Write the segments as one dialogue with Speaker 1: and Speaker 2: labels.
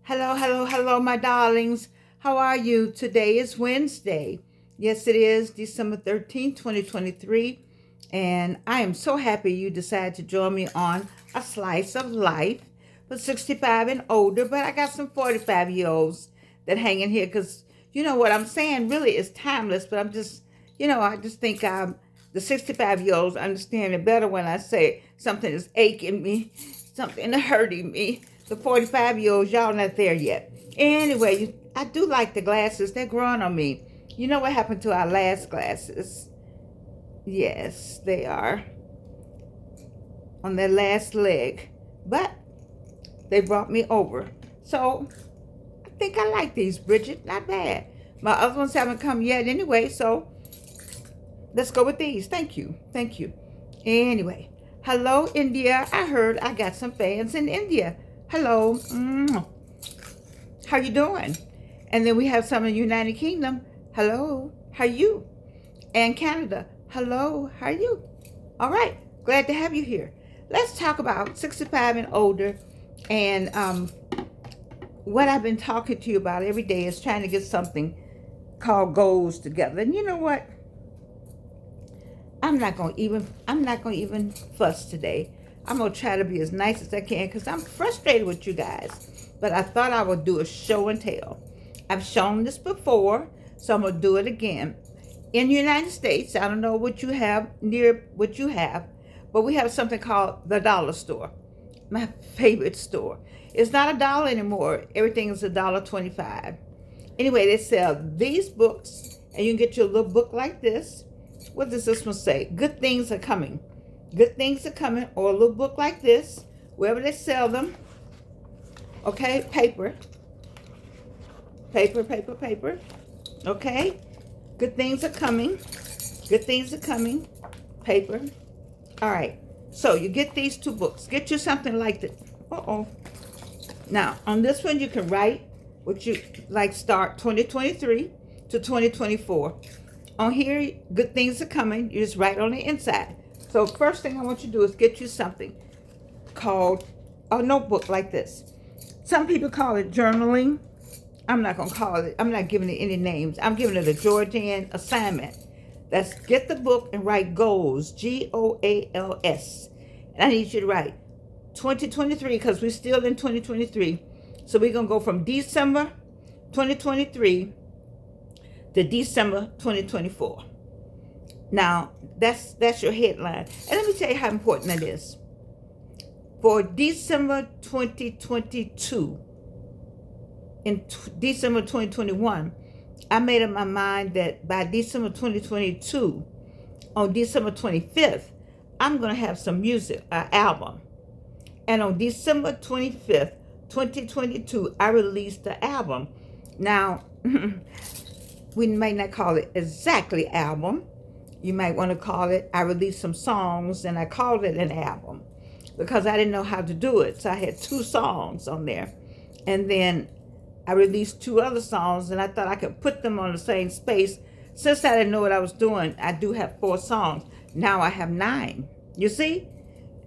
Speaker 1: Hello, hello, hello, my darlings. How are you? Today is Wednesday. Yes, it is December 13th, 2023. And I am so happy you decided to join me on a slice of life for 65 and older. But I got some 45-year-olds that hang in here because you know what I'm saying really is timeless. But I just think the 65-year-olds understand it better when I say something is aching me, something is hurting me. The 45-year-olds, y'all not there yet. Anyway, I do like the glasses. They're growing on me. You know what happened to our last glasses? Yes, they are on their last leg. But they brought me over. So I think I like these, Bridget. Not bad. My other ones haven't come yet anyway, so let's go with these. Thank you. Thank you. Anyway, hello, India. I heard I got some fans in India. Hello. How you doing? And then we have some in the United Kingdom. Hello. How you? And Canada. Hello. How are you? All right. Glad to have you here. Let's talk about 65 and older. And what I've been talking to you about every day is trying to get something called goals together. And you know what? I'm not gonna even fuss today. I'm gonna try to be as nice as I can because I'm frustrated with you guys. But I thought I would do a show and tell. I've shown this before, so I'm gonna do it again. In the United States, I don't know what you have near what you have, but we have something called the dollar store. My favorite store. It's not a dollar anymore. Everything is $1.25. Anyway, they sell these books, and you can get your little book like this. What does this one say? Good things are coming. Good things are coming, or a little book like this, wherever they sell them. Okay, paper. Paper, paper, paper. Okay, good things are coming. Good things are coming. Paper. All right, so you get these two books. Get you something like this. Uh-oh. Now, on this one, you can write what you like, start 2023 to 2024. On here, good things are coming. You just write on the inside. So first thing I want you to do is get you something called a notebook like this. Some people call it journaling. I'm not going to call it. I'm not giving it any names. I'm giving it a Georgian assignment. That's get the book and write goals. GOALS. And I need you to write 2023 because we're still in 2023. So we're going to go from December 2023 to December 2024. Now, that's your headline. And let me tell you how important that is. For December 2022, in December 2021, I made up my mind that by December 2022, on December 25th, I'm going to have some music, an album. And on December 25th, 2022, I released the album. Now, we may not call it exactly album. You might want to call it, I released some songs and I called it an album because I didn't know how to do it. So I had 2 songs on there. And then I released 2 other songs and I thought I could put them on the same space. Since I didn't know what I was doing, I do have 4 songs. Now I have 9. You see?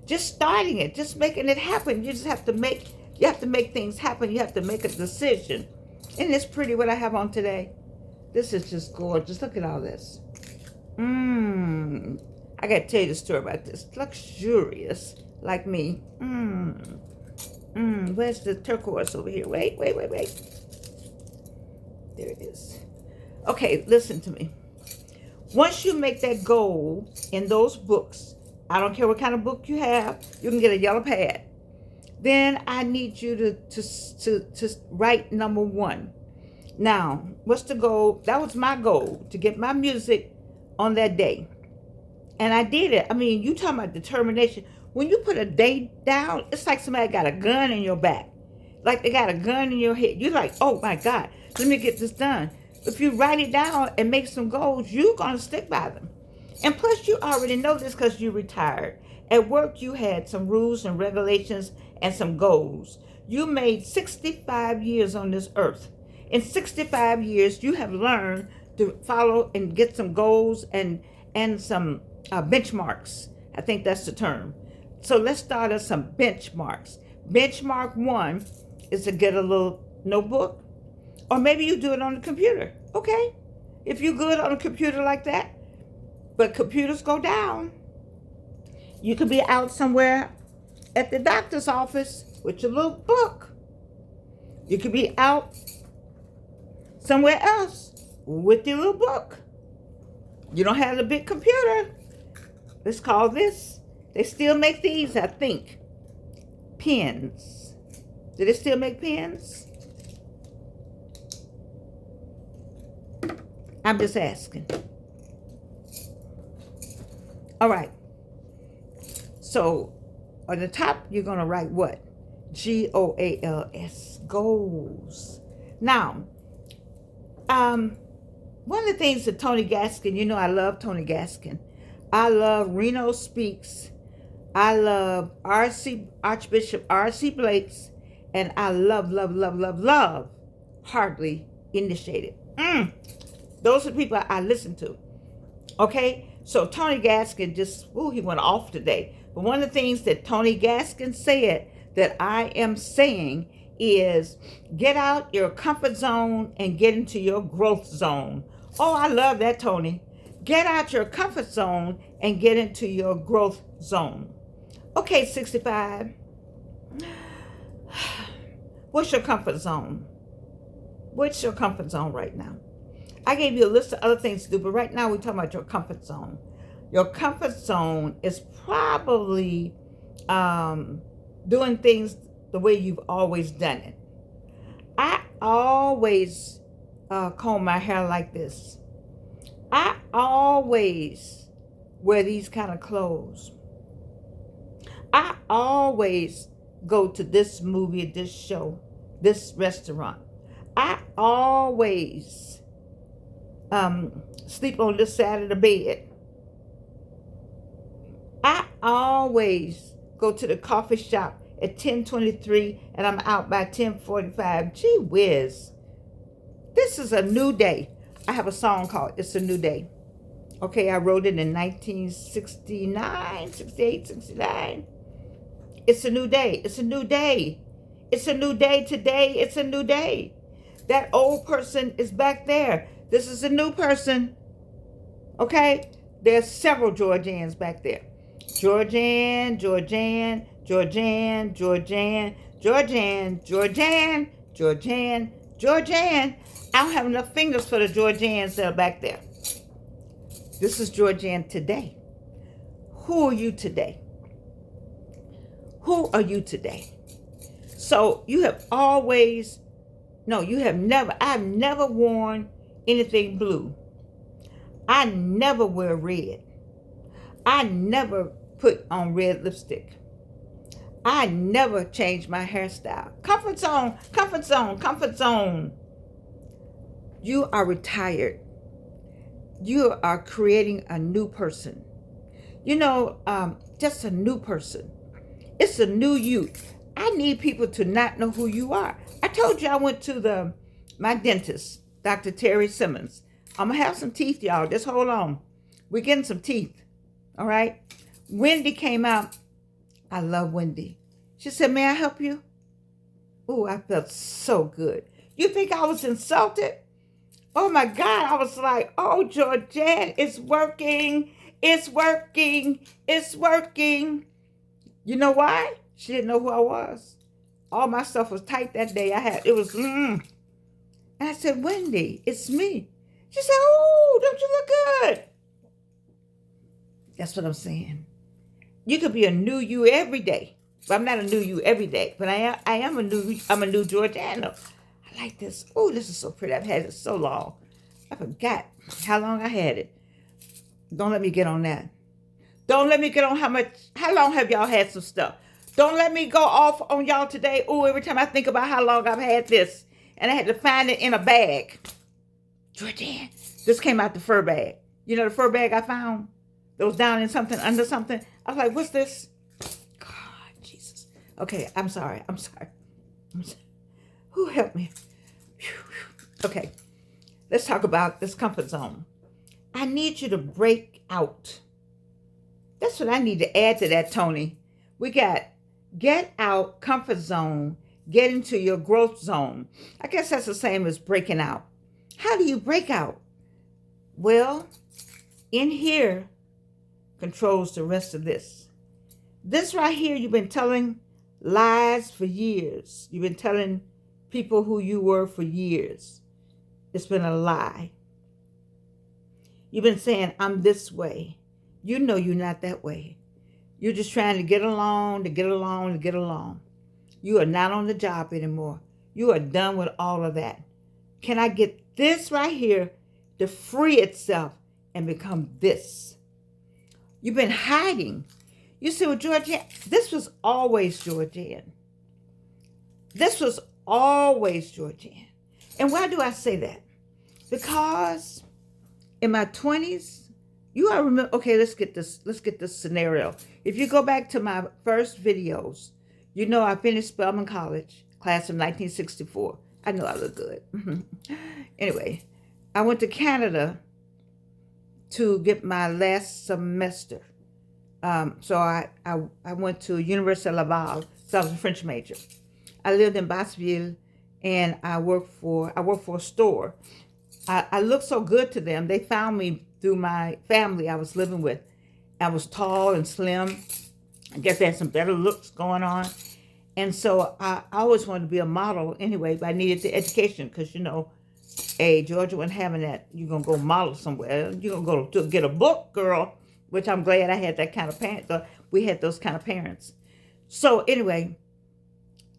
Speaker 1: Just starting it, just making it happen. You have to make things happen. You have to make a decision. Isn't this pretty what I have on today? This is just gorgeous. Look at all this. I got to tell you the story about this. Luxurious, like me. Where's the turquoise over here? Wait. There it is. Okay, listen to me. Once you make that goal in those books, I don't care what kind of book you have, you can get a yellow pad. Then I need you to write number 1. Now, what's the goal? That was my goal, to get my music on that day. And I did it. I mean, you talking about determination. When you put a date down, it's like somebody got a gun in your back. Like they got a gun in your head. You're like, oh my God, let me get this done. If you write it down and make some goals, you're going to stick by them. And plus, you already know this because you retired. At work, you had some rules and regulations and some goals. You made 65 years on this earth. In 65 years, you have learned to follow and get some goals and some benchmarks. I think that's the term. So let's start at some benchmarks. Benchmark 1 is to get a little notebook, or maybe you do it on the computer. Okay, if you're good on a computer like that, but computers go down. You could be out somewhere at the doctor's office with your little book. You could be out somewhere else with your little book. You don't have the big computer. Let's call this. They still make these, I think. Pens. Do they still make pens? I'm just asking. All right. So on the top, you're going to write what? Goals. Goals. Now, one of the things that Tony Gaskin, you know, I love Tony Gaskin. I love Reno Speaks. I love Archbishop R.C. Blake's. And I love Hardly Initiated. Those are people I listen to. Okay? So Tony Gaskin he went off today. But one of the things that Tony Gaskin said that I am saying is get out your comfort zone and get into your growth zone. Oh, I love that, Tony. Get out your comfort zone and get into your growth zone. Okay, 65. What's your comfort zone? What's your comfort zone right now? I gave you a list of other things to do, but right now we're talking about your comfort zone. Your comfort zone is probably doing things the way you've always done it. I always comb my hair like this. I always wear these kind of clothes. I always go to this movie, this show, this restaurant. I always sleep on this side of the bed. I always go to the coffee shop at 10:23 and I'm out by 10:45. Gee whiz. This is a new day. I have a song called It's a New Day. Okay, I wrote it in 1969, 68, 69. It's a new day. It's a new day. It's a new day today. It's a new day. That old person is back there. This is a new person. Okay? There's several Georgians back there. Georgian. I don't have enough fingers for the Georgians that are back there. This is Georgian today. Who are you today? Who are you today? So you have I've never worn anything blue. I never wear red. I never put on red lipstick. I never change my hairstyle. Comfort zone, comfort zone, comfort zone. You are retired. You are creating a new person. Just a new person. It's a new you. I need people to not know who you are. I told you I went to my dentist, Dr. Terry Simmons. I'm going to have some teeth, y'all. Just hold on. We're getting some teeth. All right? Wendy came out. I love Wendy. She said, may I help you? Oh, I felt so good. You think I was insulted? Oh, my God. I was like, oh, Georgette, it's working. It's working. It's working. You know why? She didn't know who I was. All my stuff was tight that day. And I said, Wendy, it's me. She said, oh, don't you look good? That's what I'm saying. You could be a new you every day. But I'm not a new you every day. But I'm a new Georgiana. I like this. Oh, this is so pretty. I've had it so long. I forgot how long I had it. Don't let me get on that. Don't let me get on how long have y'all had some stuff? Don't let me go off on y'all today. Oh, every time I think about how long I've had this. And I had to find it in a bag. Jordan, this came out the fur bag. You know the fur bag I found? That was down in something, under something. I was like, what's this? God, Jesus. Okay, I'm sorry. Who helped me? Okay, let's talk about this comfort zone. I need you to break out. That's what I need to add to that, Tony. We got get out, comfort zone, get into your growth zone. I guess that's the same as breaking out. How do you break out? Well, in here controls the rest of this. This right here, you've been telling lies for years. You've been telling people who you were for years. It's been a lie. You've been saying, I'm this way. You know you're not that way. You're just trying to get along, to get along, to get along. You are not on the job anymore. You are done with all of that. Can I get this right here to free itself and become this? You've been hiding. You see, with Georgianne, this was always Georgianne. This was always Georgianne. And why do I say that? Because in my 20s, you all remember, okay, let's get this scenario. If you go back to my first videos, you know I finished Spelman College, class of 1964. I know I look good. Anyway, I went to Canada to get my last semester. So I went to University of Laval, so I was a French major. I lived in Basseville, and I worked for a store. I looked so good to them. They found me through my family I was living with. I was tall and slim. I guess I had some better looks going on. And so I always wanted to be a model anyway, but I needed the education because, you know, hey, Georgia wasn't having that. You're going to go model somewhere. You're going to go to get a book, girl, which I'm glad I had that kind of parent. We had those kind of parents. So anyway,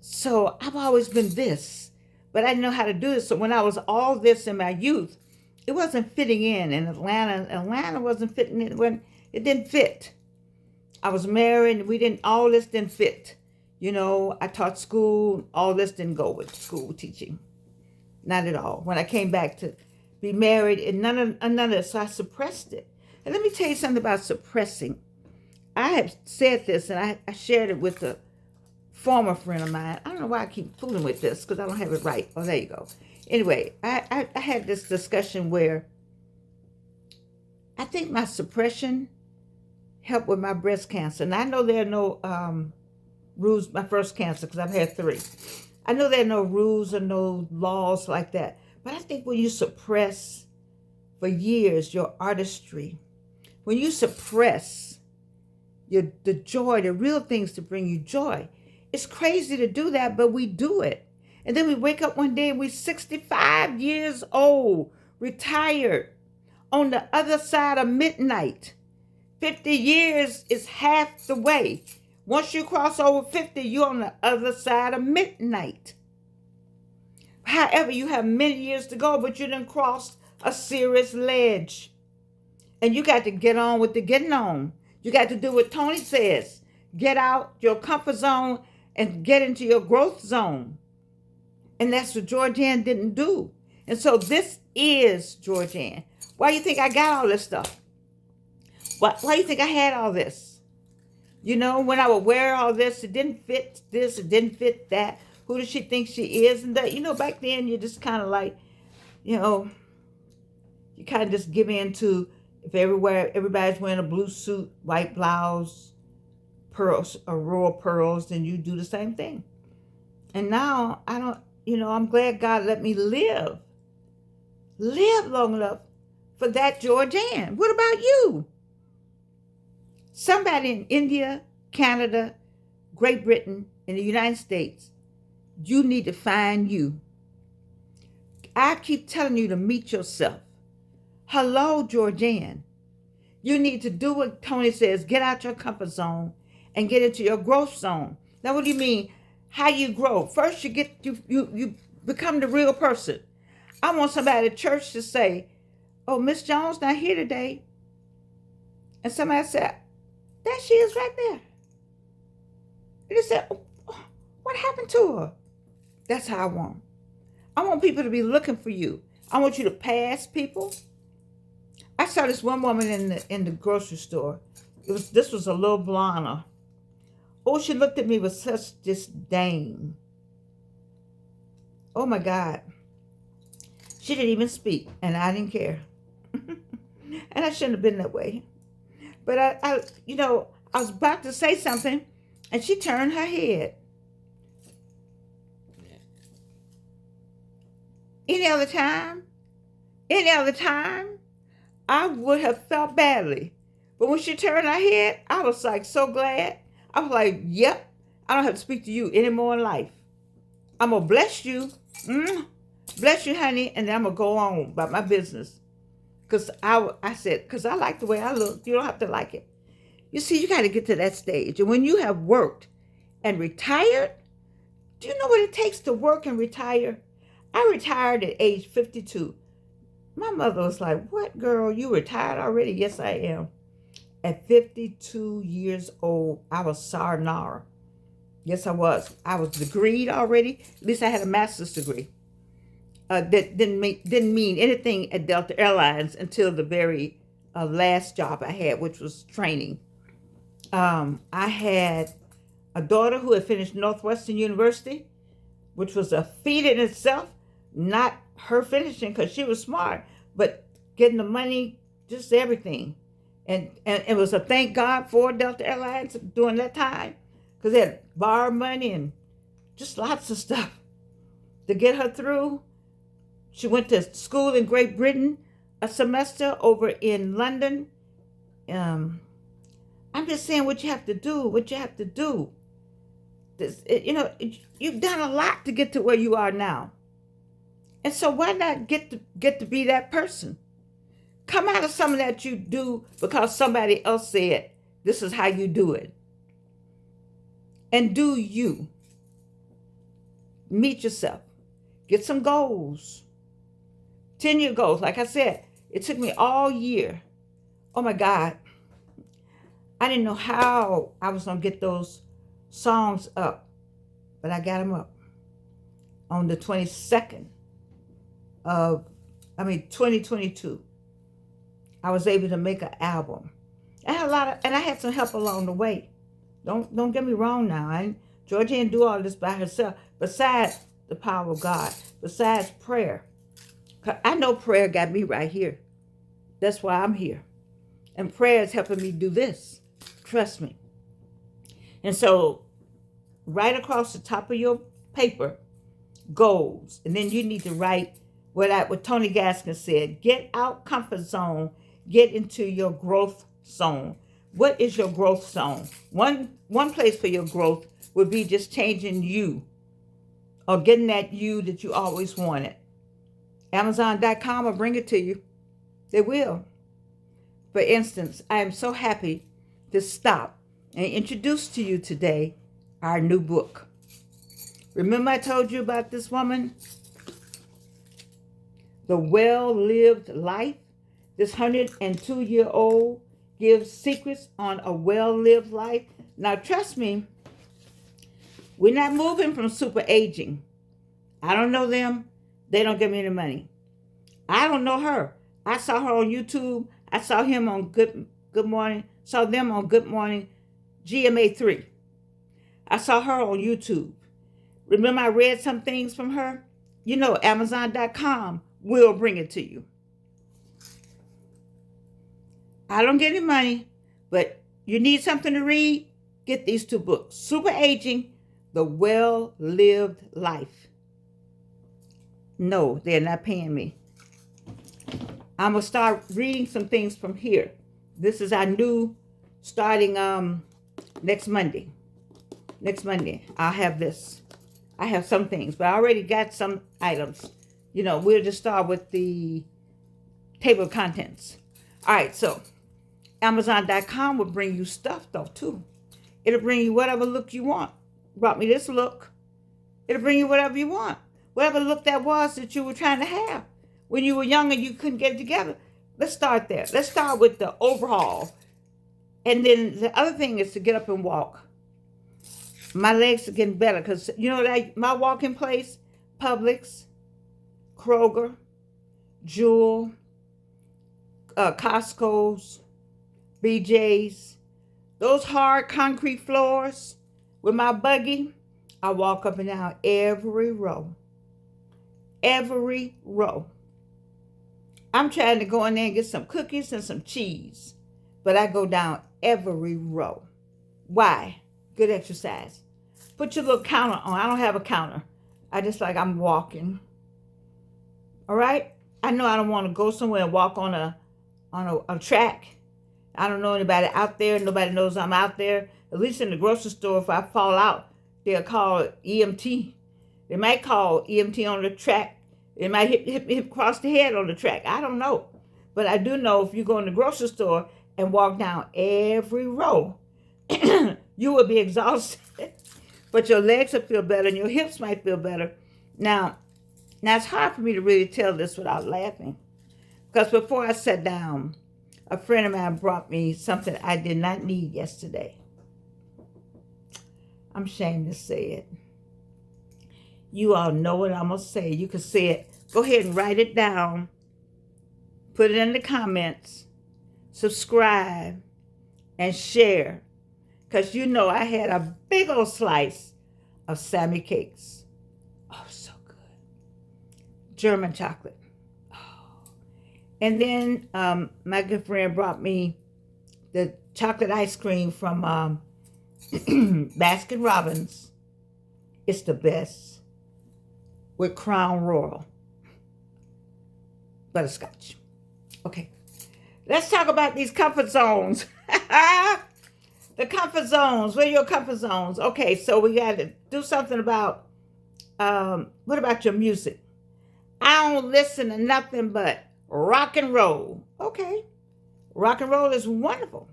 Speaker 1: so I've always been this, but I didn't know how to do this. So when I was all this in my youth, it wasn't fitting in Atlanta. Atlanta wasn't fitting in. It didn't fit. I was married. All this didn't fit. You know, I taught school. All this didn't go with school teaching. Not at all. When I came back to be married, and none of this, so I suppressed it. And let me tell you something about suppressing. I have said this, and I shared it with a former friend of mine. I don't know why I keep fooling with this, because I don't have it right. Oh, there you go. Anyway, I had this discussion where I think my suppression helped with my breast cancer. And I know there are no rules, my first cancer, because I've had 3. I know there are no rules or no laws like that. But I think when you suppress for years your artistry, when you suppress the joy, the real things to bring you joy, it's crazy to do that, but we do it. And then we wake up one day and we're 65 years old, retired, on the other side of midnight. 50 years is half the way. Once you cross over 50, you're on the other side of midnight. However, you have many years to go, but you done crossed a serious ledge. And you got to get on with the getting on. You got to do what Tony says. Get out your comfort zone and get into your growth zone. And that's what Georgianne didn't do. And so this is Georgianne. Why do you think I got all this stuff? Why do you think I had all this? You know, when I would wear all this, it didn't fit this, it didn't fit that. Who does she think she is? And that, you know, back then you're just kind of like, you know, you kind of just give in to, if everybody's wearing a blue suit, white blouse, pearls, a row of pearls, then you do the same thing. And now I don't, you know, I'm glad God let me live long enough for that Georgianne. What about you? Somebody in India, Canada, Great Britain, and the United States, you need to find you. I keep telling you to meet yourself. Hello, Georgianne. You need to do what Tony says. Get out your comfort zone and get into your growth zone. Now, what do you mean? How you grow? First, you become the real person. I want somebody at church to say, "Oh, Miss Jones not here today," and somebody said, "There she is, right there." And they said, "Oh, what happened to her?" That's how I want. I want people to be looking for you. I want you to pass people. I saw this one woman in the grocery store. This was a little blonde. Oh, she looked at me with such disdain. Oh my God. She didn't even speak, and I didn't care. And I shouldn't have been that way. But I was about to say something, and she turned her head. Any other time, any other time, I would have felt badly. But when she turned her head, I was like so glad. I was like, yep, I don't have to speak to you anymore in life. I'm going to bless you. Bless you, honey. And then I'm going to go on about my business. Because I said, because I like the way I look. You don't have to like it. You see, you got to get to that stage. And when you have worked and retired, do you know what it takes to work and retire? I retired at age 52. My mother was like, what, girl? You retired already? Yes, I am. At 52 years old, I was sayonara. Yes, I was. I was degreed already. At least I had a master's degree. That didn't mean anything at Delta Airlines until the very last job I had, which was training. I had a daughter who had finished Northwestern University, which was a feat in itself. Not her finishing because she was smart, but getting the money, just everything. And it was a thank God for Delta Airlines during that time, because they had borrowed money and just lots of stuff to get her through. She went to school in Great Britain, a semester over in London. I'm just saying what you have to do, what you have to do. You've done a lot to get to where you are now. And so why not get to be that person? Come out of something that you do because somebody else said this is how you do it. And do you. Meet yourself. Get some goals. 10-year goals. Like I said, it took me all year. Oh my God. I didn't know how I was going to get those songs up, but I got them up on the 22nd of 2022. I was able to make an album. I had and I had some help along the way. Don't get me wrong now. Georgia didn't do all this by herself, besides the power of God, besides prayer. 'Cause I know prayer got me right here. That's why I'm here. And prayer is helping me do this. Trust me. And so, right across the top of your paper, goals. And then you need to write what Tony Gaskin said. Get out comfort zone. Get into your growth zone. What is your growth zone? One place for your growth would be just changing you, or getting that you that you always wanted. Amazon.com will bring it to you. They will. For instance, I am so happy to stop and introduce to you today our new book. Remember I told you about this woman? The Well-Lived Life. This 102-year-old gives secrets on a well-lived life. Now, trust me, we're not moving from super aging. I don't know them. They don't give me any money. I don't know her. I saw her on YouTube. I saw him on Good Morning. Saw them on Good Morning GMA3. I saw her on YouTube. Remember I read some things from her? Amazon.com will bring it to you. I don't get any money, but you need something to read? Get these two books. Super Aging, The Well-Lived Life. No, they're not paying me. I'm going to start reading some things from here. This is our new, starting next Monday. Next Monday, I'll have this. I have some things, but I already got some items. We'll just start with the table of contents. All right, so Amazon.com will bring you stuff, though, too. It'll bring you whatever look you want. Brought me this look. It'll bring you whatever you want. Whatever look that was that you were trying to have. When you were young and you couldn't get it together. Let's start there. Let's start with the overhaul. And then the other thing is to get up and walk. My legs are getting better because, my walking place, Publix, Kroger, Jewel, Costco's, BJ's, those hard concrete floors with my buggy, I walk up and down every row. Every row. I'm trying to go in there and get some cookies and some cheese, but I go down every row. Why? Good exercise. Put your little counter on. I don't have a counter. I'm walking. All right? I know I don't want to go somewhere and walk on a track. I don't know anybody out there. Nobody knows I'm out there. At least in the grocery store, if I fall out, they'll call EMT. They might call EMT on the track. They might hit me across the head on the track. I don't know. But I do know if you go in the grocery store and walk down every row, you will be exhausted. But your legs will feel better and your hips might feel better. Now it's hard for me to really tell this without laughing. Because before I sat down, a friend of mine brought me something I did not need yesterday. I'm ashamed to say it. You all know what I'm going to say. You can say it. Go ahead and write it down. Put it in the comments. Subscribe. And share. Because you know I had a big old slice of Sammy cakes. Oh, so good. German chocolate. Oh. And then my good friend brought me the chocolate ice cream from Baskin Robbins. It's the best. With Crown Royal. Butterscotch. Okay. Let's talk about these comfort zones. The comfort zones. What are your comfort zones? Okay, so we got to do something about, what about your music? I don't listen to nothing but rock and roll. Okay. Rock and roll is wonderful.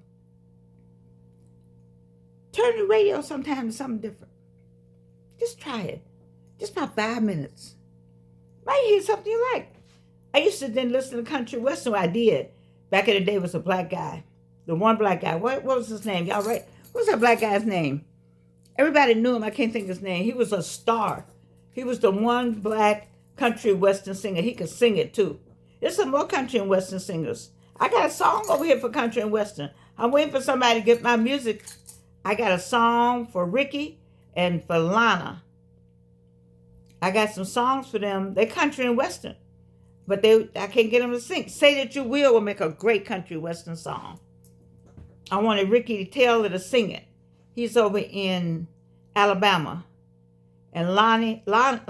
Speaker 1: Turn the radio sometime to something different. Just try it. Just about 5 minutes. Might hear something you like. I used to then listen to country western. I did. Back in the day was a black guy. The one black guy. What was his name? Y'all right? What was that black guy's name? Everybody knew him. I can't think of his name. He was a star. He was the one black country western singer. He could sing it too. There's some more country and western singers. I got a song over here for country and western. I'm waiting for somebody to get my music. I got a song for Ricky and for Lana. I got some songs for them. They're country and western. But I can't get them to sing. Say That You Will make a great country western song. I wanted Ricky Taylor to sing it. He's over in Alabama. And Lana, why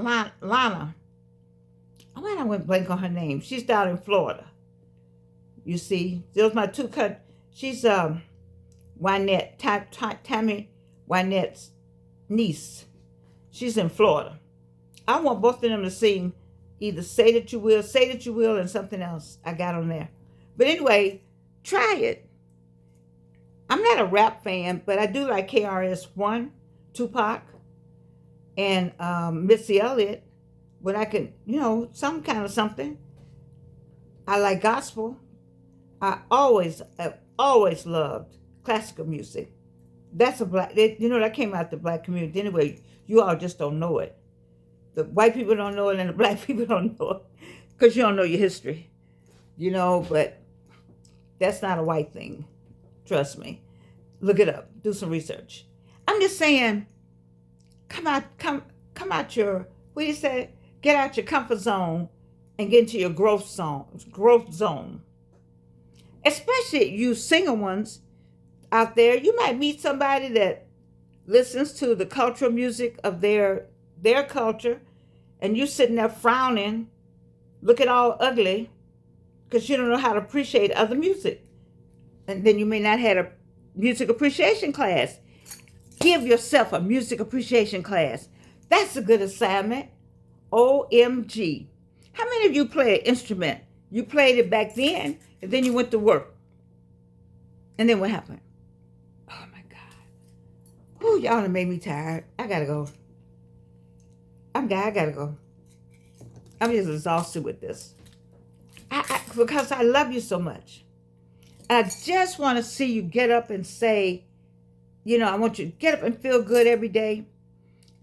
Speaker 1: I went blank on her name? She's down in Florida. You see, those my two she's Wynette, Tammy Wynette's niece. She's in Florida. I want both of them to sing either Say That You Will, and something else I got on there. But anyway, try it. I'm not a rap fan, but I do like KRS-One, Tupac, and Missy Elliott. When I can, some kind of something. I like gospel. I have always loved classical music. That's that came out the black community. Anyway, you all just don't know it. The white people don't know it and the black people don't know it because you don't know your history, but that's not a white thing. Trust me. Look it up. Do some research. I'm just saying, come out your, what do you say? Get out your comfort zone and get into your growth zone. Especially you single ones out there. You might meet somebody that listens to the cultural music of their culture, and you sitting there frowning, looking all ugly, because you don't know how to appreciate other music. And then you may not have a music appreciation class. Give yourself a music appreciation class. That's a good assignment. OMG. How many of you play an instrument? You played it back then, and then you went to work. And then what happened? Oh my God. Ooh, y'all done made me tired. I gotta go. I gotta go. I'm just exhausted with this. Because I love you so much. I just want to see you get up and say, I want you to get up and feel good every day.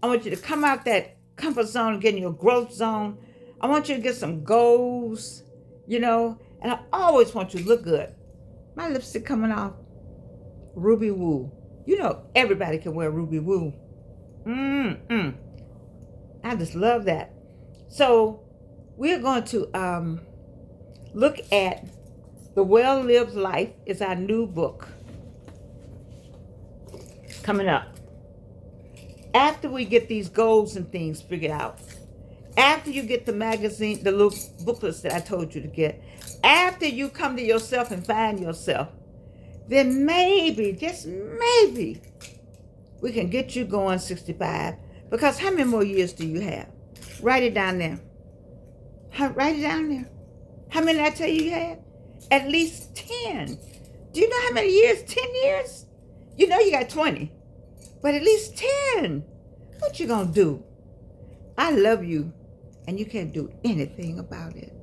Speaker 1: I want you to come out that comfort zone and get in your growth zone. I want you to get some goals, and I always want you to look good. My lipstick coming off. Ruby Woo. Everybody can wear Ruby Woo. I just love that. So we're going to look at The Well-Lived Life is our new book coming up. After we get these goals and things figured out, After you get the magazine, the little booklets that I told you to get, after you come to yourself and find yourself, then maybe, just maybe, we can get you going 65. Because how many more years do you have? Write it down there. Write it down there. How many did I tell you had? At least 10. Do you know how many years? 10 years? You know you got 20. But at least 10. What you gonna do? I love you, and you can't do anything about it.